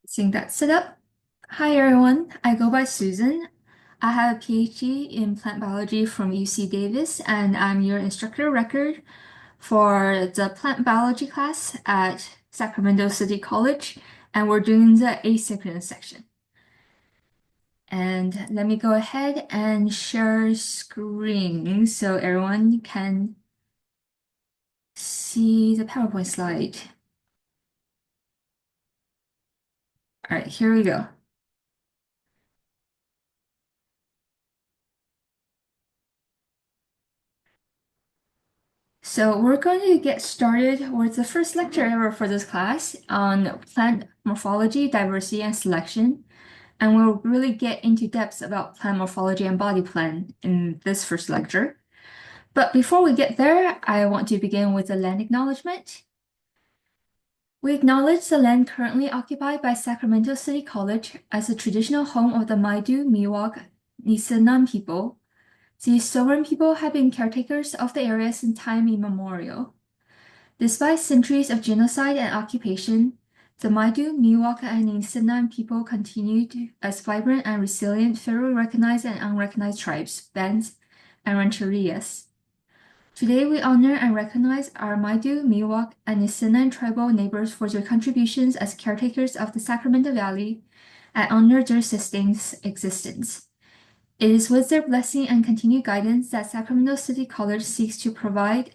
Seeing that set up. Hi everyone, I go by Susan. I have a PhD in plant biology from UC Davis, and I'm your instructor of record for the plant biology class at Sacramento City College, and we're doing the asynchronous section. And let me go ahead and share screen so everyone can see the PowerPoint slide. All right, here we go. So we're going to get started with the first lecture ever for this class on plant morphology, diversity, and selection. And we'll really get into depth about plant morphology and body plan in this first lecture. But before we get there, I want to begin with a land acknowledgement. We acknowledge the land currently occupied by Sacramento City College as the traditional home of the Maidu, Miwok, Nisenan people. These sovereign people have been caretakers of the area since time immemorial. Despite centuries of genocide and occupation, the Maidu, Miwok, and Nisenan people continued as vibrant and resilient federally recognized and unrecognized tribes, bands, and rancherias. Today, we honor and recognize our Maidu, Miwok, and Nisenan tribal neighbors for their contributions as caretakers of the Sacramento Valley and honor their sustained existence. It is with their blessing and continued guidance that Sacramento City College seeks to provide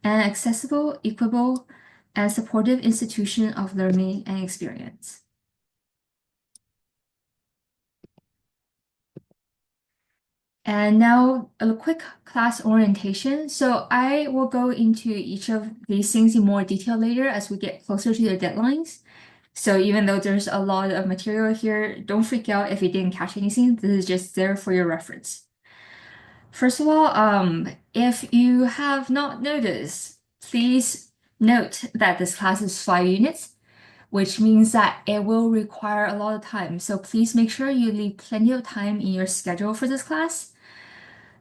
an accessible, equitable, and supportive institution of learning and experience. And now a quick class orientation. So I will go into each of these things in more detail later as we get closer to the deadlines. So even though there's a lot of material here, don't freak out if you didn't catch anything. This is just there for your reference. First of all, if you have not noticed, please note that this class is 5 units, which means that it will require a lot of time. So please make sure you leave plenty of time in your schedule for this class.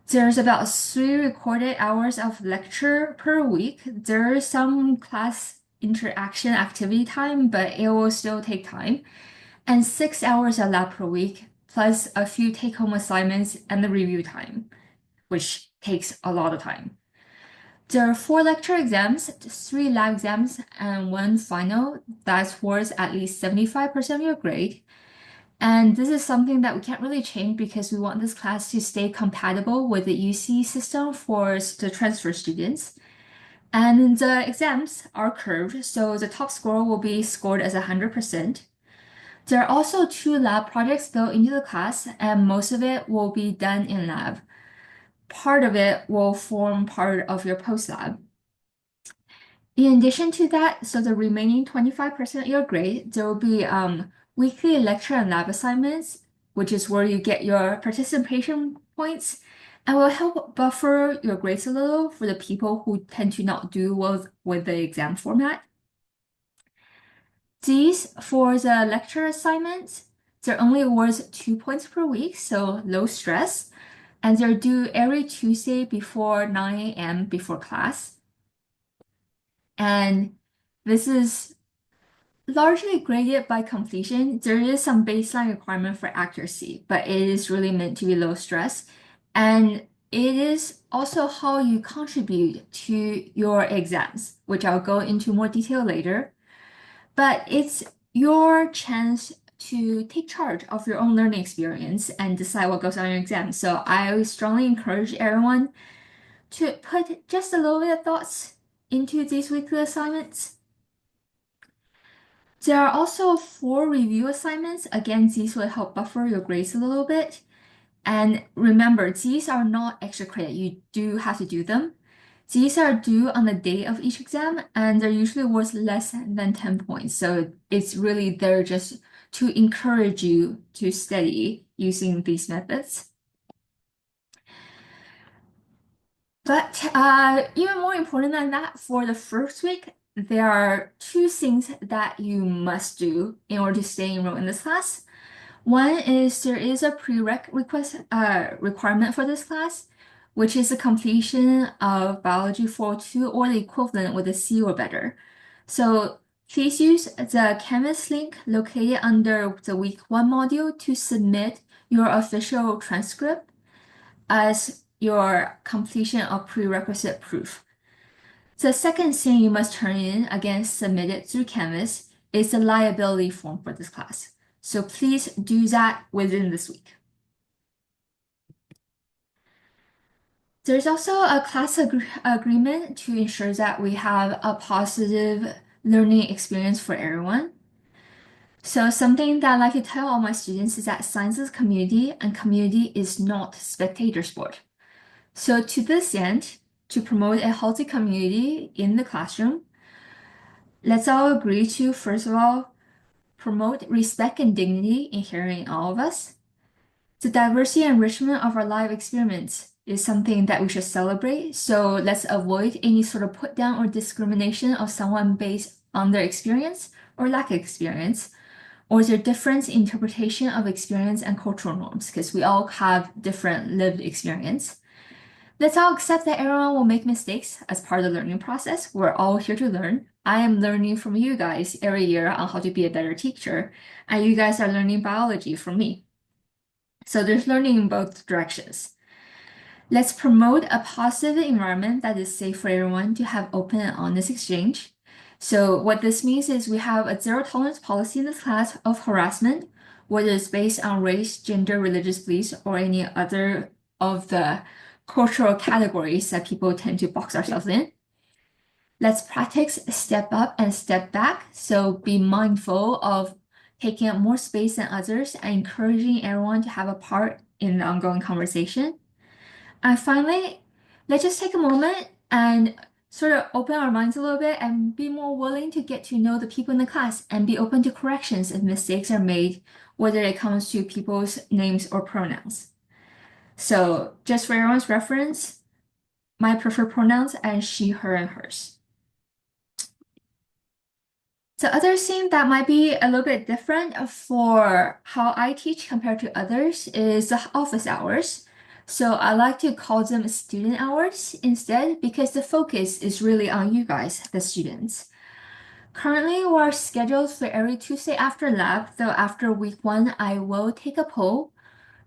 There's about 3 recorded hours of lecture per week. There is some class interaction activity time, but it will still take time. And 6 hours of lab per week, plus a few take-home assignments and the review time, which takes a lot of time. There are 4 lecture exams, 3 lab exams, and 1 final that's worth at least 75% of your grade. And this is something that we can't really change because we want this class to stay compatible with the UC system for the transfer students. And the exams are curved, so the top score will be scored as 100%. There are also 2 lab projects built into the class, and most of it will be done in lab. Part of it will form part of your post lab. In addition to that, so the remaining 25% of your grade, there will be weekly lecture and lab assignments, which is where you get your participation points, and will help buffer your grades a little for the people who tend to not do well with the exam format. These, for the lecture assignments, they're only worth 2 points per week, so low stress, and they're due every Tuesday before 9 a.m. before class. And this is largely graded by completion. There is some baseline requirement for accuracy, but it is really meant to be low stress. And it is also how you contribute to your exams, which I'll go into more detail later. But it's your chance to take charge of your own learning experience and decide what goes on your exam. So I strongly encourage everyone to put just a little bit of thoughts into these weekly assignments. There are also 4 review assignments. Again, these will help buffer your grades a little bit. And remember, these are not extra credit. You do have to do them. These are due on the day of each exam, and they're usually worth less than 10 points. So it's really there just to encourage you to study using these methods. But even more important than that, for the first week, there are 2 things that you must do in order to stay enrolled in this class. One is there is a requirement for this class, which is the completion of Biology 402 or the equivalent with a C or better. So Please use the Canvas link located under the week 1 module to submit your official transcript as your completion of prerequisite proof. The second thing you must turn in, again submitted through Canvas, is the liability form for this class. So please do that within this week. There's also a class agreement to ensure that we have a positive learning experience for everyone. So something that I like to tell all my students is that science is community and community is not spectator sport. So to this end, to promote a healthy community in the classroom, let's all agree to, first of all, promote respect and dignity inherent in all of us. The diversity and enrichment of our life experiments is something that we should celebrate. So let's avoid any sort of put down or discrimination of someone based on their experience or lack of experience, or their different interpretation of experience and cultural norms, because we all have different lived experience. Let's all accept that everyone will make mistakes as part of the learning process. We're all here to learn. I am learning from you guys every year on how to be a better teacher, and you guys are learning biology from me. So there's learning in both directions. Let's promote a positive environment that is safe for everyone to have open and honest exchange. So what this means is we have a zero tolerance policy in this class of harassment, whether it's based on race, gender, religious beliefs, or any other of the cultural categories that people tend to box ourselves in. Let's practice step up and step back. So be mindful of taking up more space than others and encouraging everyone to have a part in the ongoing conversation. And finally, let's just take a moment and sort of open our minds a little bit and be more willing to get to know the people in the class and be open to corrections if mistakes are made, whether it comes to people's names or pronouns. So just for everyone's reference, my preferred pronouns are she, her, and hers. The other thing that might be a little bit different for how I teach compared to others is the office hours. So I like to call them student hours instead because the focus is really on you guys, the students. Currently, we're scheduled for every Tuesday after lab, though after week 1, I will take a poll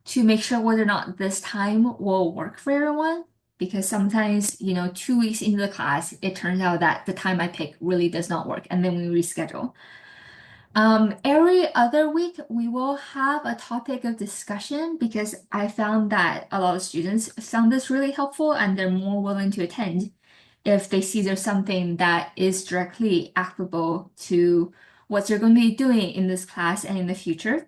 to make sure whether or not this time will work for everyone. Because sometimes, 2 weeks into the class, it turns out that the time I pick really does not work, and then we reschedule. Every other week, we will have a topic of discussion because I found that a lot of students found this really helpful and they're more willing to attend if they see there's something that is directly applicable to what they're going to be doing in this class and in the future.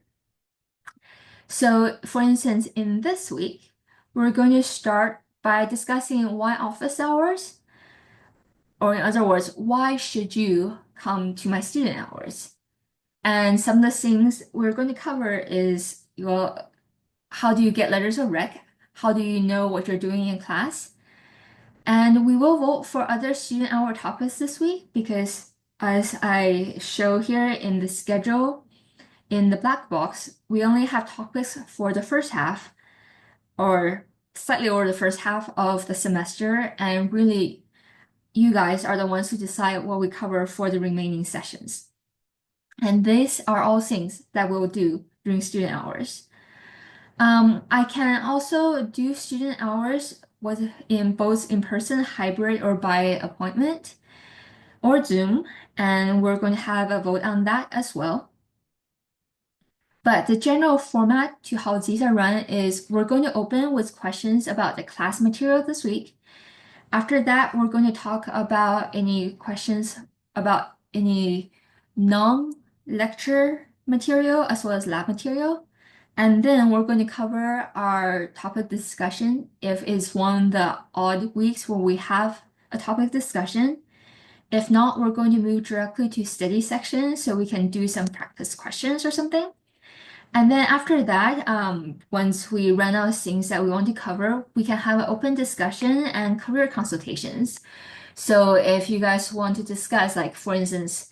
So, for instance, in this week, we're going to start by discussing why office hours, or in other words, why should you come to my student hours? And some of the things we're going to cover is, well, how do you get letters of rec? How do you know what you're doing in class? And we will vote for other student hour topics this week because as I show here in the schedule, in the black box, we only have topics for the first half or slightly over the first half of the semester. And really, you guys are the ones who decide what we cover for the remaining sessions. And these are all things that we'll do during student hours. I can also do student hours in both in-person, hybrid, or by appointment, or Zoom, and we're going to have a vote on that as well. But the general format to how these are run is we're going to open with questions about the class material this week. After that, we're going to talk about any questions about any non-lecture material as well as lab material. And then we're going to cover our topic discussion if it's one of the odd weeks where we have a topic discussion. If not, we're going to move directly to study section so we can do some practice questions or something. And then after that, once we run out of things that we want to cover, we can have an open discussion and career consultations. So if you guys want to discuss, like for instance,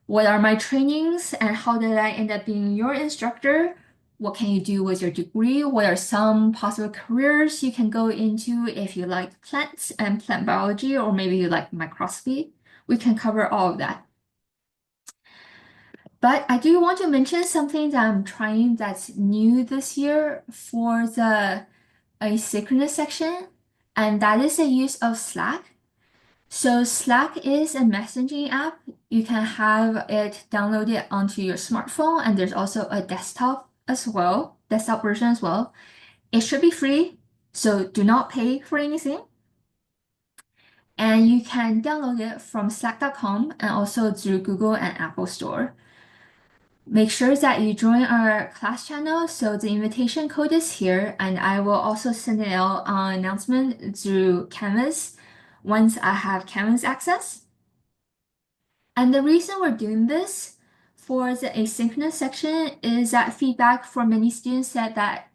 what are my trainings and how did I end up being your instructor? What can you do with your degree? What are some possible careers you can go into if you like plants and plant biology, or maybe you like microscopy? We can cover all of that. But I do want to mention something that I'm trying that's new this year for the asynchronous section, and that is the use of Slack. So Slack is a messaging app. You can have it downloaded onto your smartphone, and there's also a desktop as well, desktop version as well. It should be free, so do not pay for anything. And you can download it from slack.com and also through Google and Apple Store. Make sure that you join our class channel. So the invitation code is here, and I will also send it out on announcement through Canvas once I have Canvas access. And the reason we're doing this for the asynchronous section is that feedback from many students said that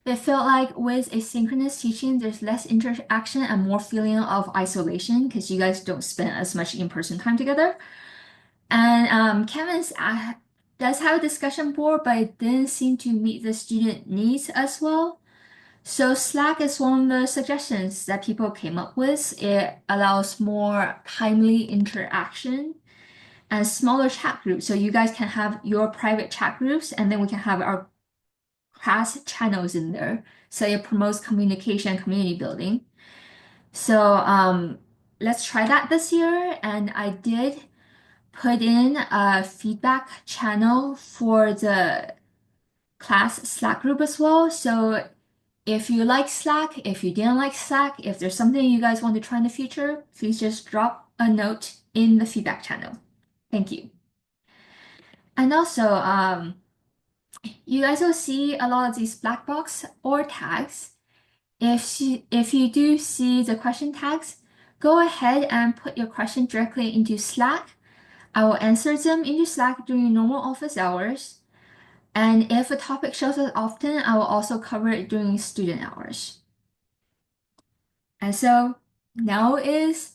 they felt like with asynchronous teaching, there's less interaction and more feeling of isolation because you guys don't spend as much in-person time together. And Canvas does have a discussion board, but it didn't seem to meet the student needs as well. So Slack is one of the suggestions that people came up with. It allows more timely interaction and smaller chat groups. So you guys can have your private chat groups, and then we can have our class channels in there. So it promotes communication and community building. So let's try that this year. And I did put in a feedback channel for the class Slack group as well. So if you like Slack, if you didn't like Slack, if there's something you guys want to try in the future, please just drop a note in the feedback channel. Thank you. And also, you guys will see a lot of these black box or tags. If you do see the question tags, go ahead and put your question directly into Slack. I will answer them into Slack during normal office hours. And if a topic shows up often, I will also cover it during student hours. And so now is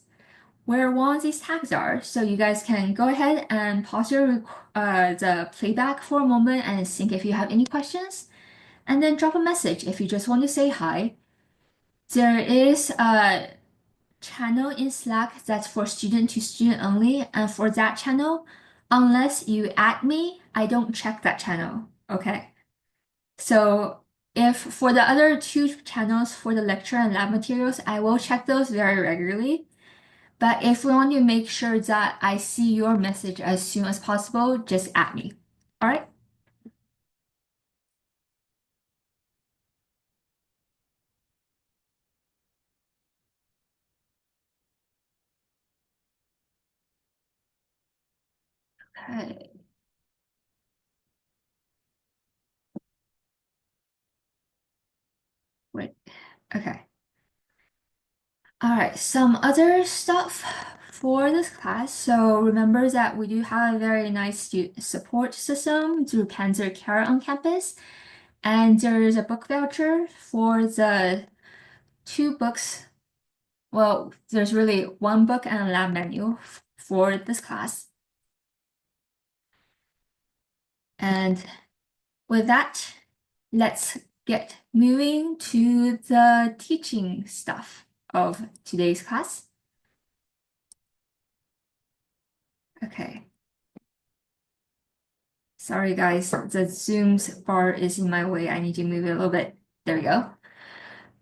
where one of these tags are. So you guys can go ahead and pause the playback for a moment and think if you have any questions, and then drop a message if you just want to say hi. There is a channel in Slack that's for student to student only, and for that channel, unless you add me, I don't check that channel. Okay. So if for the other two channels for the lecture and lab materials, I will check those very regularly. But if we want to make sure that I see your message as soon as possible, just add me. All right? Okay. Wait. Okay. All right, some other stuff for this class. So remember that we do have a very nice student support system through Panzer Care on campus. And there is a book voucher for the two books. Well, there's really one book and a lab manual for this class. And with that, let's get moving to the teaching stuff of today's class. Okay. Sorry guys, the Zoom's bar is in my way. I need to move it a little bit. There we go.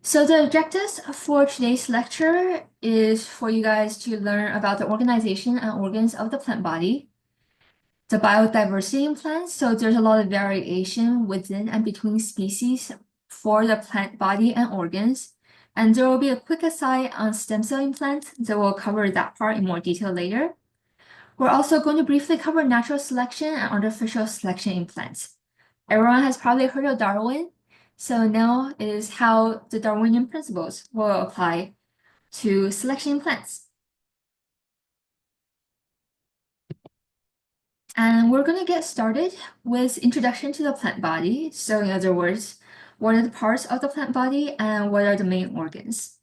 So the objectives for today's lecture is for you guys to learn about the organization and organs of the plant body, the biodiversity in plants. So there's a lot of variation within and between species for the plant body and organs. And there will be a quick aside on stem cell implants, so we'll cover that part in more detail later. We're also going to briefly cover natural selection and artificial selection in plants. Everyone has probably heard of Darwin, so now is how the Darwinian principles will apply to selection in plants. And we're going to get started with introduction to the plant body. So in other words, what are the parts of the plant body and what are the main organs?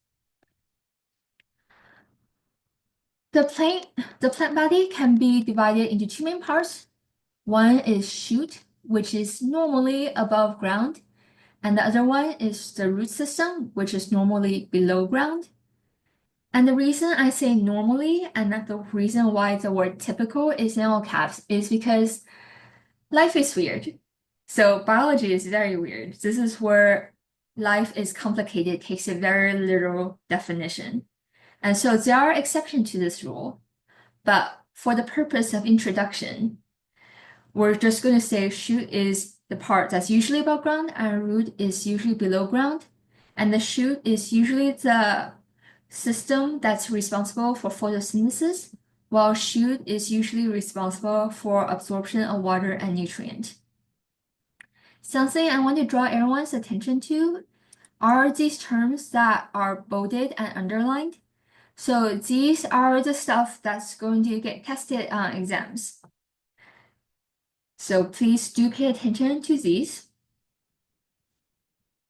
The plant body can be divided into two main parts. One is shoot, which is normally above ground, and the other one is the root system, which is normally below ground. And the reason I say normally, and not the reason why the word typical is in all caps, is because Life is weird. So biology is very weird. This is where life is complicated, takes a very literal definition. And so there are exceptions to this rule, but for the purpose of introduction, we're just going to say shoot is the part that's usually above ground and root is usually below ground. And the shoot is usually the system that's responsible for photosynthesis, while shoot is usually responsible for absorption of water and nutrient. Something I want to draw everyone's attention to are these terms that are bolded and underlined. So these are the stuff that's going to get tested on exams. So please do pay attention to these.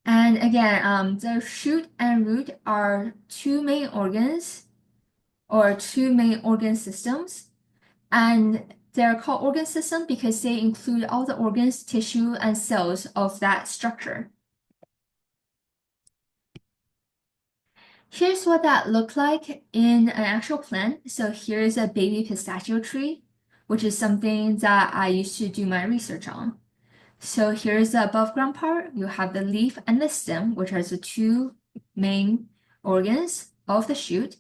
And again, the shoot and root are two main organs or two main organ systems. And they're called organ system because they include all the organs, tissue, and cells of that structure. Here's what that looked like in an actual plant. So here's a baby pistachio tree, which is something that I used to do my research on. So here's the above ground part. You have the leaf and the stem, which are the two main organs of the shoot.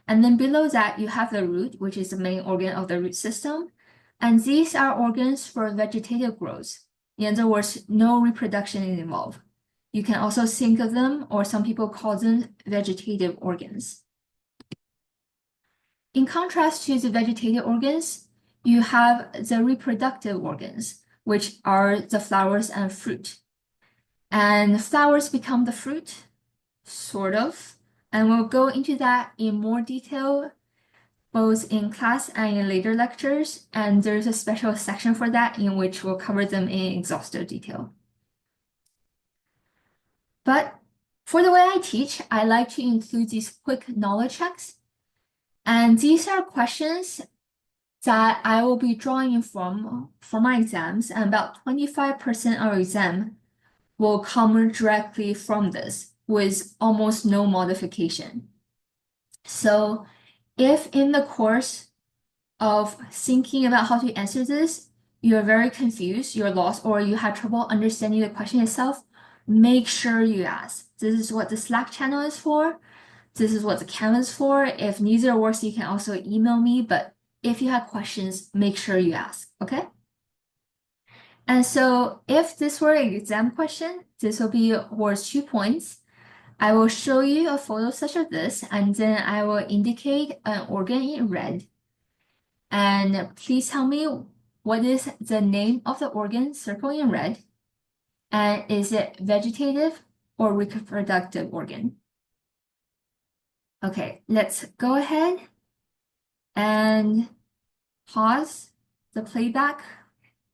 And then below that, you have the root, which is the main organ of the root system. And these are organs for vegetative growth. In other words, no reproduction is involved. You can also think of them, or some people call them vegetative organs. In contrast to the vegetative organs, you have the reproductive organs, which are the flowers and fruit. And flowers become the fruit, sort of. And we'll go into that in more detail, both in class and in later lectures. And there's a special section for that in which we'll cover them in exhaustive detail. But for the way I teach, I like to include these quick knowledge checks. And these are questions that I will be drawing from for my exams, and about 25% of exam will come directly from this with almost no modification. So if in the course of thinking about how to answer this, you're very confused, you're lost, or you have trouble understanding the question itself, make sure you ask. This is what the Slack channel is for. This is what the Canvas is for. If neither works, you can also email me, but if you have questions, make sure you ask, okay? And so if this were an exam question, this will be worth 2 points. I will show you a photo such as this, and then I will indicate an organ in red. And please tell me what is the name of the organ circled in red, and is it vegetative or reproductive organ? Okay, let's go ahead and pause the playback,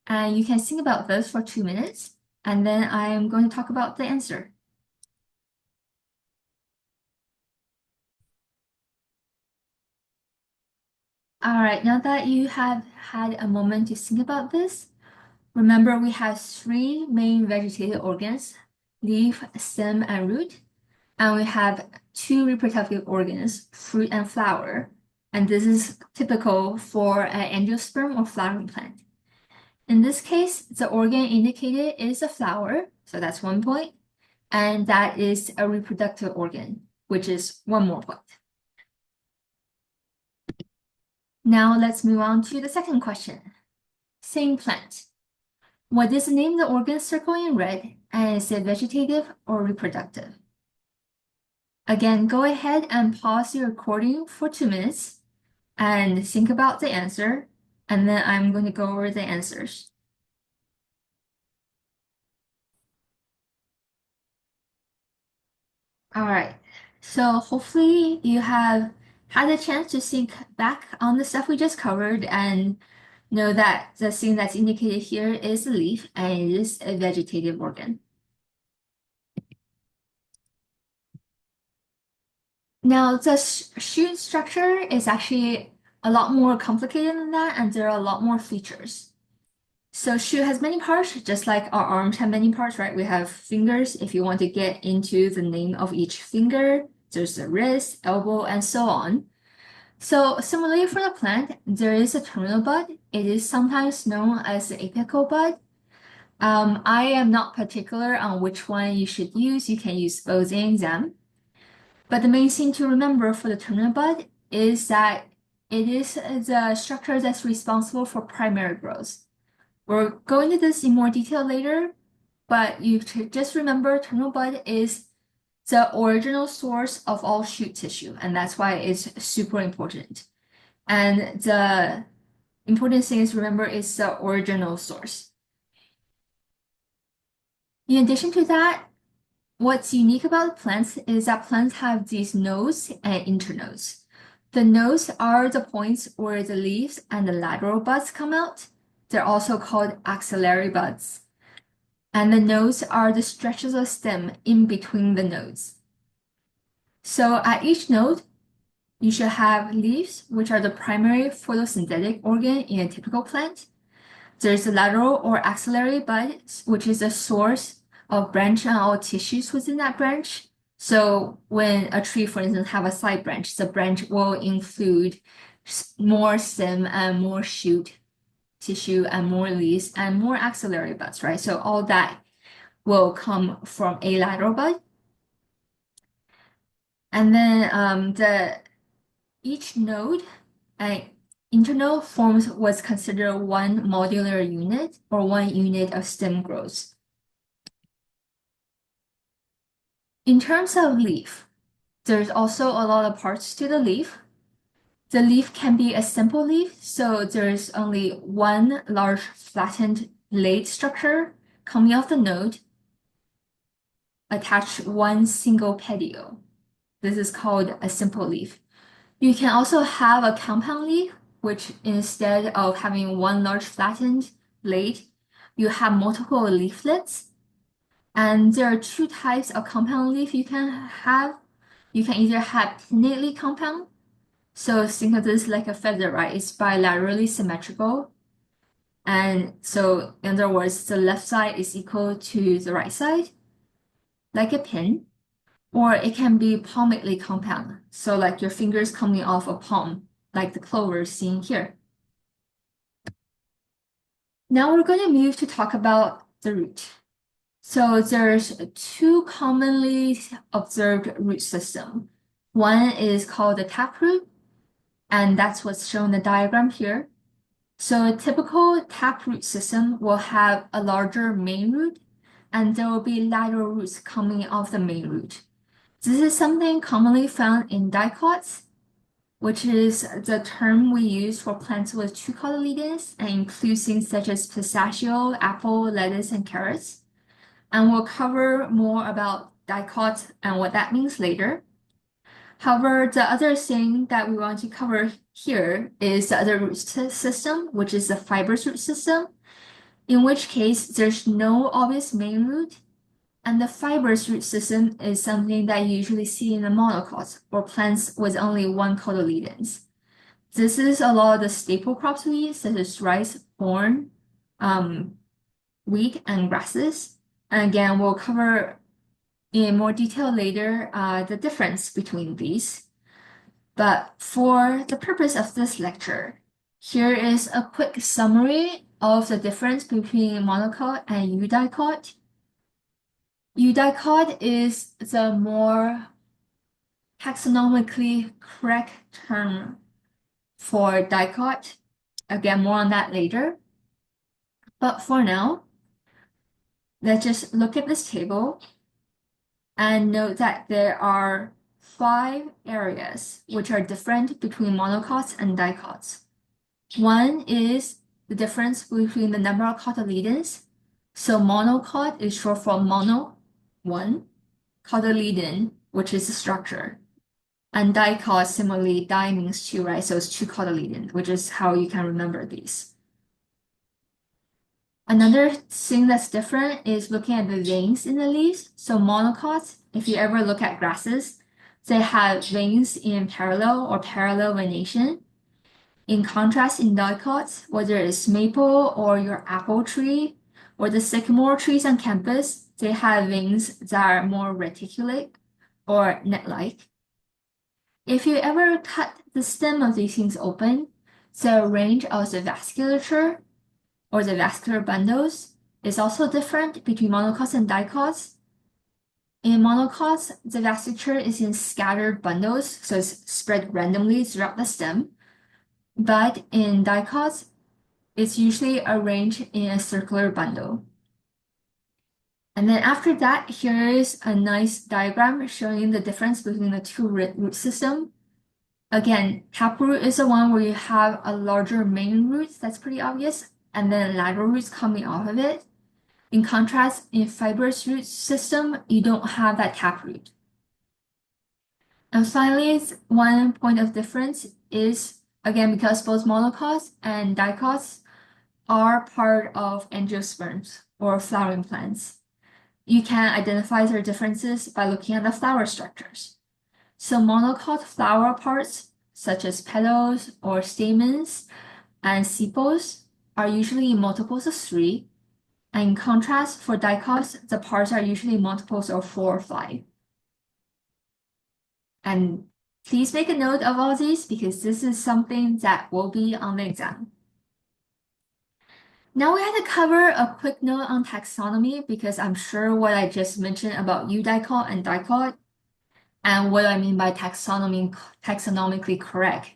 and you can think about this for 2 minutes, and then I'm going to talk about the answer. All right, now that you have had a moment to think about this, remember we have 3 main vegetative organs, leaf, stem, and root, and we have 2 reproductive organs, fruit and flower, and this is typical for an angiosperm or flowering plant. In this case, the organ indicated is a flower, so that's 1 point, and that is a reproductive organ, which is 1 more point. Now let's move on to the second question. Same plant. What is the name of the organ circled in red, and is it vegetative or reproductive? Again, go ahead and pause your recording for 2 minutes and think about the answer, and then I'm going to go over the answers. All right, so hopefully you have had a chance to think back on the stuff we just covered and know that the thing that's indicated here is the leaf and it is a vegetative organ. Now, the shoot structure is actually a lot more complicated than that, and there are a lot more features. So shoe has many parts, just like our arms have many parts, right? We have fingers. If you want to get into the name of each finger, there's the wrist, elbow, and so on. So similarly for the plant, there is a terminal bud. It is sometimes known as the apical bud. I am not particular on which one you should use. You can use both in exam. But the main thing to remember for the terminal bud is that it is the structure that's responsible for primary growth. We'll go into this in more detail later, but you should just remember terminal bud is the original source of all shoot tissue, and that's why it's super important. And the important thing is remember it's the original source. In addition to that, what's unique about plants is that plants have these nodes and internodes. The nodes are the points where the leaves and the lateral buds come out. They're also called axillary buds. And the nodes are the stretches of stem in between the nodes. So at each node, you should have leaves, which are the primary photosynthetic organ in a typical plant. There's the lateral or axillary bud, which is a source of branch and all tissues within that branch. So when a tree, for instance, have a side branch, the branch will include more stem and more shoot tissue and more leaves and more axillary buds, right? So all that will come from a lateral bud. And then each node and internode forms what's considered one modular unit or one unit of stem growth. In terms of leaf, there's also a lot of parts to the leaf. The leaf can be a simple leaf, so there's only one large flattened blade structure coming off the node, attached one single petiole. This is called a simple leaf. You can also have a compound leaf, which instead of having one large flattened blade, you have multiple leaflets. And there are two types of compound leaf you can have. You can either have pinnately compound. So think of this like a feather, right? It's bilaterally symmetrical. And so in other words, the left side is equal to the right side, like a pin. Or it can be palmately compound. So like your fingers coming off a palm, like the clover seen here. Now we're going to move to talk about the root. So there's two commonly observed root system. One is called the taproot, and that's what's shown in the diagram here. So a typical taproot system will have a larger main root, and there will be lateral roots coming off the main root. This is something commonly found in dicots, which is the term we use for plants with two cotyledons and includes things such as pistachio, apple, lettuce, and carrots. And we'll cover more about dicots and what that means later. However, the other thing that we want to cover here is the other root system, which is the fibrous root system, in which case there's no obvious main root, and the fibrous root system is something that you usually see in the monocots or plants with only one cotyledons. This is a lot of the staple crops we eat, such as rice, corn, wheat, and grasses. And again, we'll cover in more detail later the difference between these. But for the purpose of this lecture, here is a quick summary of the difference between monocot and eudicot. Eudicot is the more taxonomically correct term for dicot. Again, more on that later. But for now, let's just look at this table and note that there are 5 areas which are different between monocots and dicots. One is the difference between the number of cotyledons. So monocot is short for mono, one, cotyledon, which is the structure. And dicot, similarly, di means two, right? So it's two cotyledons, which is how you can remember these. Another thing that's different is looking at the veins in the leaves. So monocots, if you ever look at grasses, they have veins in parallel or parallel venation. In contrast, in dicots, whether it's maple or your apple tree or the sycamore trees on campus, they have veins that are more reticulate or net-like. If you ever cut the stem of these things open, the range of the vasculature or the vascular bundles is also different between monocots and dicots. In monocots, the vasculature is in scattered bundles, so it's spread randomly throughout the stem. But in dicots, it's usually arranged in a circular bundle. And then after that, here is a nice diagram showing the difference between the two root system. Again, taproot is the one where you have a larger main root, that's pretty obvious, and then lateral roots coming off of it. In contrast, in fibrous root system, you don't have that taproot. And finally, one point of difference is, again, because both monocots and dicots are part of angiosperms or flowering plants. You can identify their differences by looking at the flower structures. So monocot flower parts, such as petals or stamens and sepals, are usually in multiples of 3. And in contrast, for dicots, the parts are usually multiples of 4 or 5. And please make a note of all these because this is something that will be on the exam. Now we have to cover a quick note on taxonomy because I'm sure what I just mentioned about eudicot and dicot and what I mean by taxonomically correct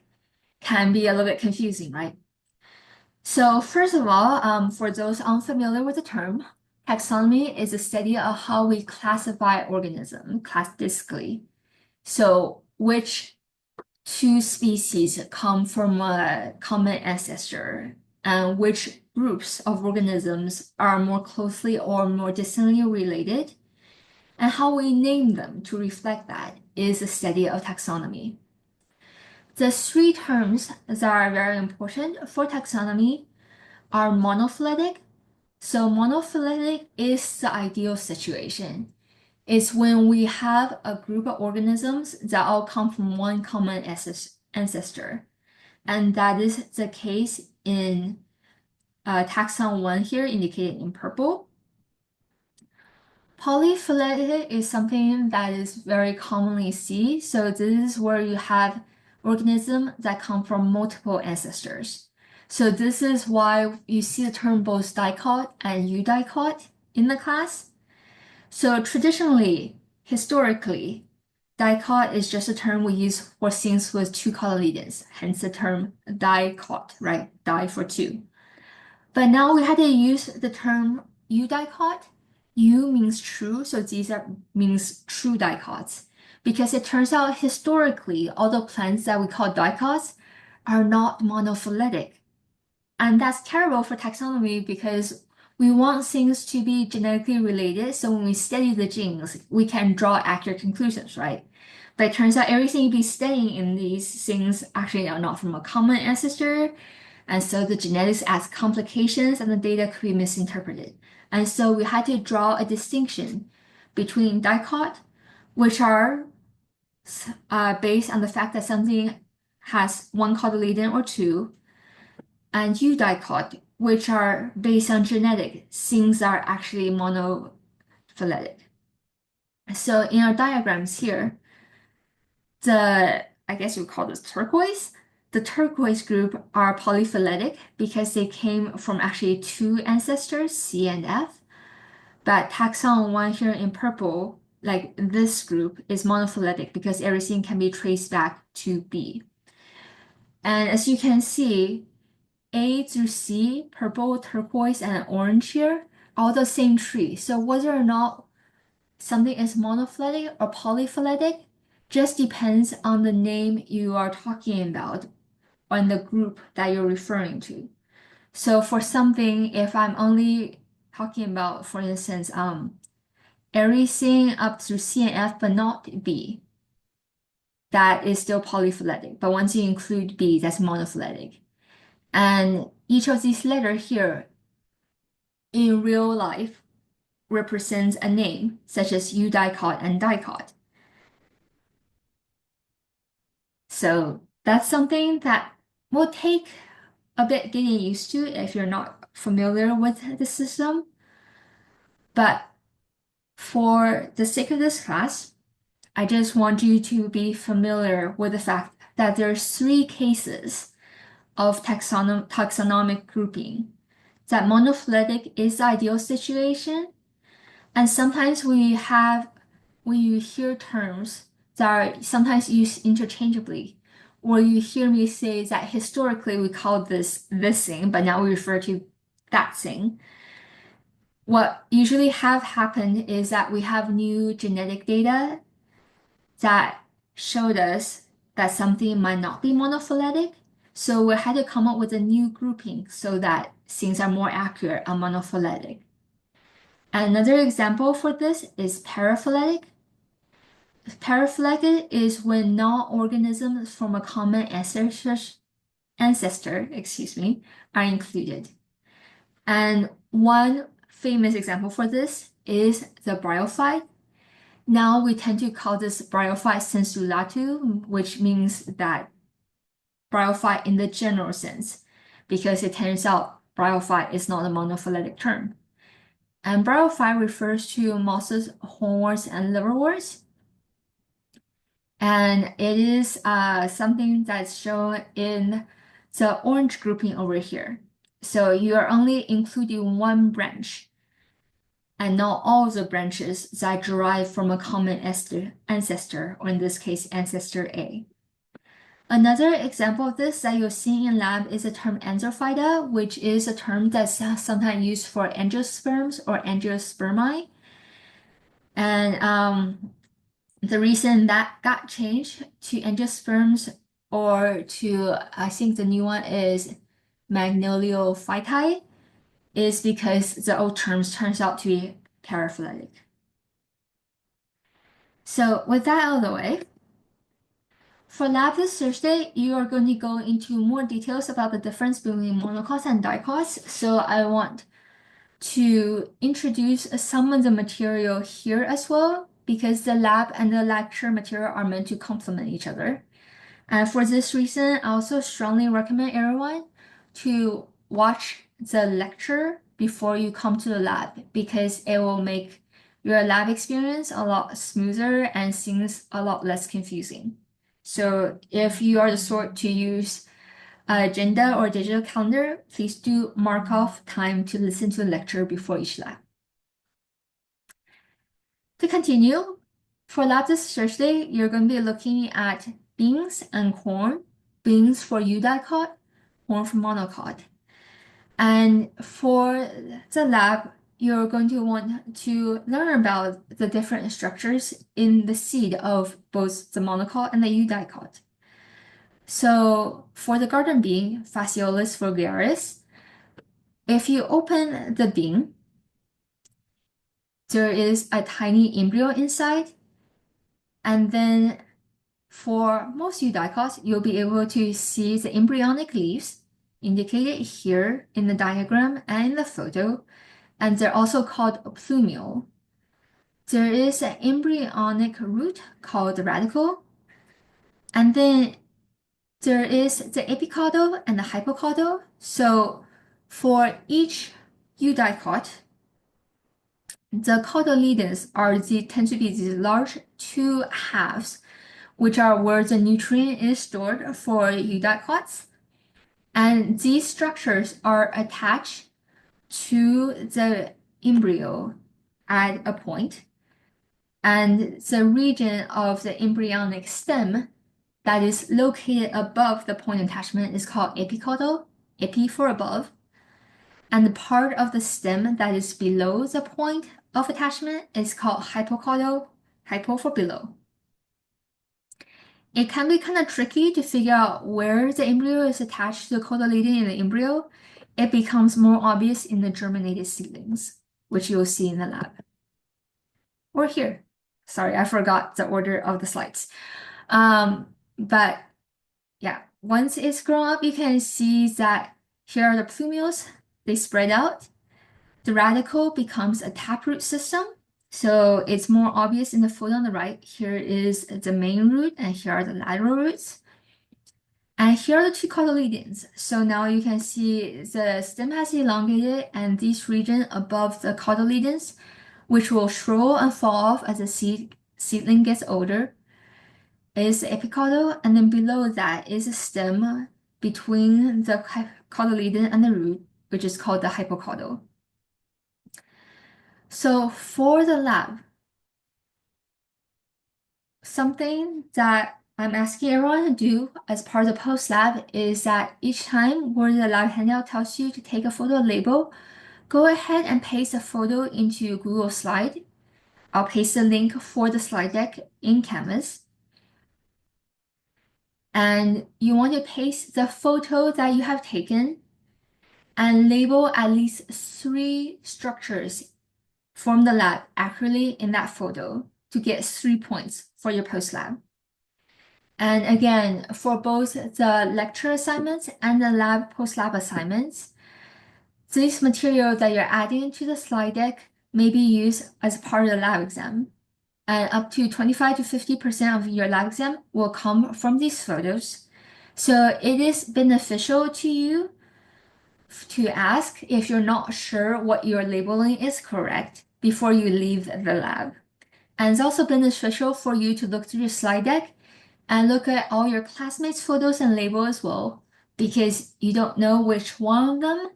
can be a little bit confusing, right? So first of all, for those unfamiliar with the term, taxonomy is a study of how we classify organisms classically. So which two species come from a common ancestor and which groups of organisms are more closely or more distantly related, and how we name them to reflect that is the study of taxonomy. The 3 terms that are very important for taxonomy are monophyletic. So monophyletic is the ideal situation. It's when we have a group of organisms that all come from one common ancestor. And that is the case in taxon 1 here, indicated in purple. Polyphyletic is something that is very commonly seen. So this is where you have organisms that come from multiple ancestors. So this is why you see the term both dicot and eudicot in the class. So traditionally, historically, dicot is just a term we use for things with 2 cotyledons, hence the term dicot, right? Di for 2. But now we had to use the term eudicot. Eu means true, so these means true dicots. Because it turns out historically, all the plants that we call dicots are not monophyletic. And that's terrible for taxonomy because we want things to be genetically related. So when we study the genes, we can draw accurate conclusions, right? But it turns out everything you be studying in these things actually are not from a common ancestor. And so the genetics adds complications and the data could be misinterpreted. And so we had to draw a distinction between dicot, which are based on the fact that something has 1 cotyledon or 2, and eudicot, which are based on genetic, things are actually monophyletic. So in our diagrams here, I guess we call this turquoise. The turquoise group are polyphyletic because they came from actually 2 ancestors, C and F. But taxon 1 here in purple, like this group, is monophyletic because everything can be traced back to B. And as you can see, A through C, purple, turquoise, and orange here, all the same tree. So whether or not something is monophyletic or polyphyletic just depends on the name you are talking about and the group that you're referring to. So for something, if I'm only talking about, for instance, everything up through C and F but not B, that is still polyphyletic. But once you include B, that's monophyletic. And each of these letters here in real life represents a name, such as eudicot and dicot. So that's something that will take a bit getting used to if you're not familiar with the system. But for the sake of this class, I just want you to be familiar with the fact that there's three cases of taxonomic grouping. That monophyletic is the ideal situation, and sometimes we hear terms that are sometimes used interchangeably, or you hear me say that historically we called this thing, but now we refer to that thing. What usually have happened is that we have new genetic data that showed us that something might not be monophyletic. So we had to come up with a new grouping so that things are more accurate on monophyletic. Another example for this is paraphyletic. Paraphyletic is when non-organisms from a common ancestor, are included. And one famous example for this is the bryophyte. Now we tend to call this bryophyte sensu lato, which means that bryophyte in the general sense, because it turns out bryophyte is not a monophyletic term. And bryophyte refers to mosses, hornworts, and liverworts. And it is something that's shown in the orange grouping over here. So you are only including one branch and not all the branches that derive from a common ancestor, or in this case, ancestor A. Another example of this that you'll see in lab is the term anthophyta, which is a term that's sometimes used for angiosperms or angiospermi. And the reason that got changed to angiosperms or to, I think the new one is magnoliophytae, is because the old terms turns out to be paraphyletic. So with that out of the way, for lab this Thursday, you are going to go into more details about the difference between monocots and dicots. So I want to introduce some of the material here as well, because the lab and the lecture material are meant to complement each other. And for this reason, I also strongly recommend everyone to watch the lecture before you come to the lab, because it will make your lab experience a lot smoother and things a lot less confusing. So if you are the sort to use agenda or digital calendar, please do mark off time to listen to the lecture before each lab. To continue, for lab this Thursday, you're going to be looking at beans and corn, beans for eudicot, corn for monocot. And for the lab, you're going to want to learn about the different structures in the seed of both the monocot and the eudicot. So for the garden bean, Phaseolus vulgaris, if you open the bean, there is a tiny embryo inside. And then for most eudicots, you'll be able to see the embryonic leaves indicated here in the diagram and in the photo. And they're also called plumule. There is an embryonic root called the radicle. And then there is the epicaudal and the hypocaudal. So for each eudicot, the cotyledons tend to be these large two halves, which are where the nutrient is stored for eudicots. And these structures are attached to the embryo at a point. And the region of the embryonic stem that is located above the point attachment is called epicaudal, epi for above. And the part of the stem that is below the point of attachment is called hypocaudal, hypo for below. It can be kind of tricky to figure out where the embryo is attached to the cotyledon in the embryo. It becomes more obvious in the germinated seedlings, which you'll see in the lab. Or here. Sorry, I forgot the order of the slides. But yeah, once it's grown up, you can see that here are the plumule. They spread out. The radicle becomes a taproot system. So it's more obvious in the photo on the right. Here is the main root, and here are the lateral roots. And here are the two cotyledons. So now you can see the stem has elongated, and these region above the cotyledons, which will shrivel and fall off as the seedling gets older. is the epicotyl, and then below that is a stem between the cotyledon and the root, which is called the hypocotyl. So for the lab, something that I'm asking everyone to do as part of the post lab is that each time where the lab handout tells you to take a photo label, go ahead and paste a photo into Google Slide. I'll paste the link for the slide deck in Canvas. And you want to paste the photo that you have taken and label at least 3 structures from the lab accurately in that photo to get 3 points for your post lab. And again, for both the lecture assignments and the lab post lab assignments, this material that you're adding to the slide deck may be used as part of the lab exam. And up to 25 to 50% of your lab exam will come from these photos. So it is beneficial to you to ask if you're not sure what your labeling is correct before you leave the lab. And it's also beneficial for you to look through your slide deck and look at all your classmates' photos and label as well, because you don't know which one of them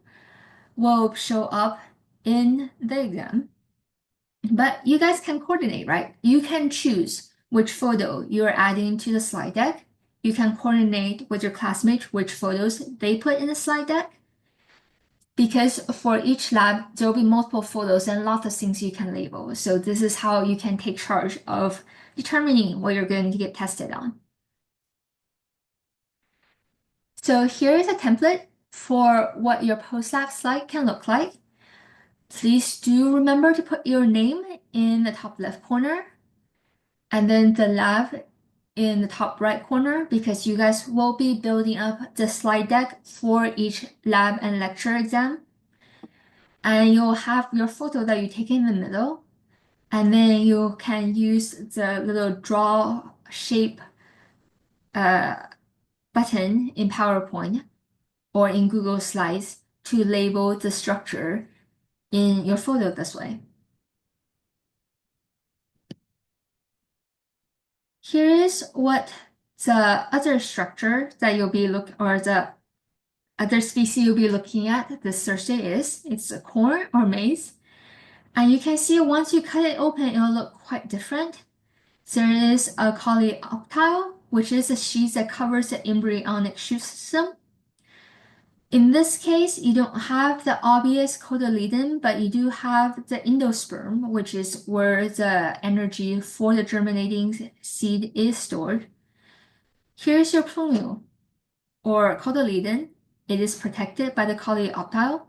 will show up in the exam. But you guys can coordinate, right? You can choose which photo you're adding to the slide deck. You can coordinate with your classmates which photos they put in the slide deck. Because for each lab, there will be multiple photos and lots of things you can label. So this is how you can take charge of determining what you're going to get tested on. So here is a template for what your post-lab slide can look like. Please do remember to put your name in the top left corner and then the lab in the top right corner, because you guys will be building up the slide deck for each lab and lecture exam. And you'll have your photo that you take in the middle, and then you can use the little draw shape button in PowerPoint or in Google Slides to label the structure in your photo this way. Here is what the other structure that you'll be or the other species you'll be looking at this Thursday is. It's a corn or maize. And you can see once you cut it open, it'll look quite different. There is a coleoptile, which is a sheath that covers the embryonic shoot system. In this case, you don't have the obvious cotyledon, but you do have the endosperm, which is where the energy for the germinating seed is stored. Here's your plumule, or cotyledon. It is protected by the coleoptile.